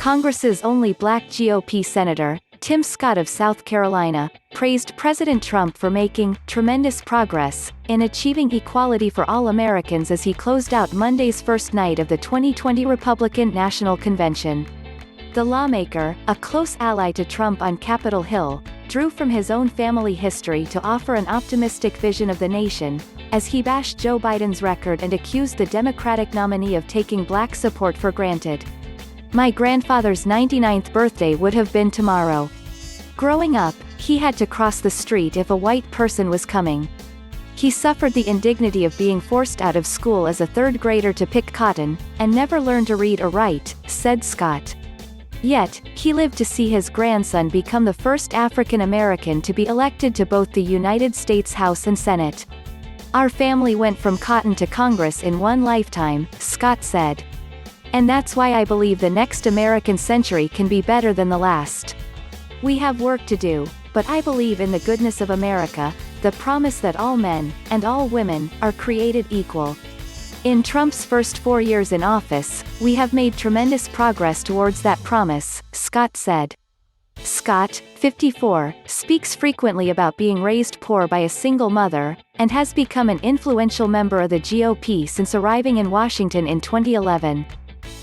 Congress's only black GOP senator, Tim Scott of South Carolina, praised President Trump for making tremendous progress in achieving equality for all Americans as he closed out Monday's first night of the 2020 Republican National Convention. The lawmaker, a close ally to Trump on Capitol Hill, drew from his own family history to offer an optimistic vision of the nation, as he bashed Joe Biden's record and accused the Democratic nominee of taking black support for granted. "My grandfather's 99th birthday would have been tomorrow. Growing up, he had to cross the street if a white person was coming. He suffered the indignity of being forced out of school as a third grader to pick cotton, and never learned to read or write," said Scott. Yet, he lived to see his grandson become the first African American to be elected to both the United States House and Senate. "Our family went from cotton to Congress in one lifetime," Scott said. "And that's why I believe the next American century can be better than the last. We have work to do, but I believe in the goodness of America, the promise that all men, and all women, are created equal. In Trump's first 4 years in office, we have made tremendous progress towards that promise," Scott said. Scott, 54, speaks frequently about being raised poor by a single mother, and has become an influential member of the GOP since arriving in Washington in 2011.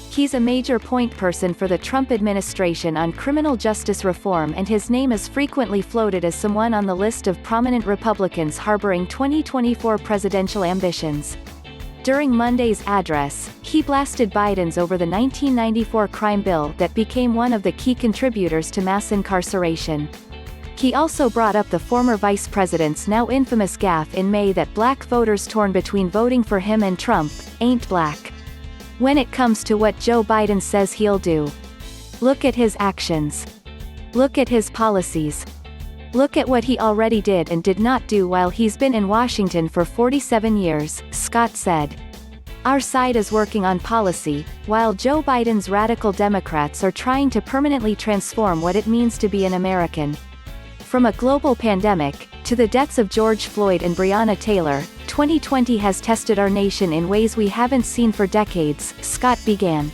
He's a major point person for the Trump administration on criminal justice reform, and his name is frequently floated as someone on the list of prominent Republicans harboring 2024 presidential ambitions. During Monday's address, he blasted Biden's over the 1994 crime bill that became one of the key contributors to mass incarceration. He also brought up the former vice president's now infamous gaffe in May that black voters torn between voting for him and Trump ain't black. When it comes to what Joe Biden says he'll do, look at his actions. Look at his policies. Look at what he already did and did not do while he's been in Washington for 47 years, Scott said. Our side is working on policy, while Joe Biden's radical Democrats are trying to permanently transform what it means to be an American. From a global pandemic, to the deaths of George Floyd and Breonna Taylor, 2020 has tested our nation in ways we haven't seen for decades, Scott began.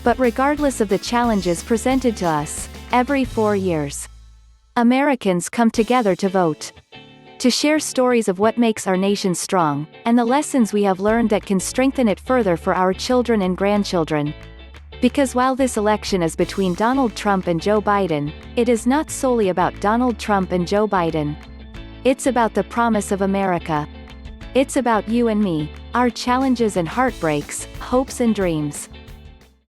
But regardless of the challenges presented to us, every 4 years, Americans come together to vote. To share stories of what makes our nation strong, and the lessons we have learned that can strengthen it further for our children and grandchildren. Because while this election is between Donald Trump and Joe Biden, it is not solely about Donald Trump and Joe Biden. It's about the promise of America. It's about you and me, our challenges and heartbreaks, hopes and dreams.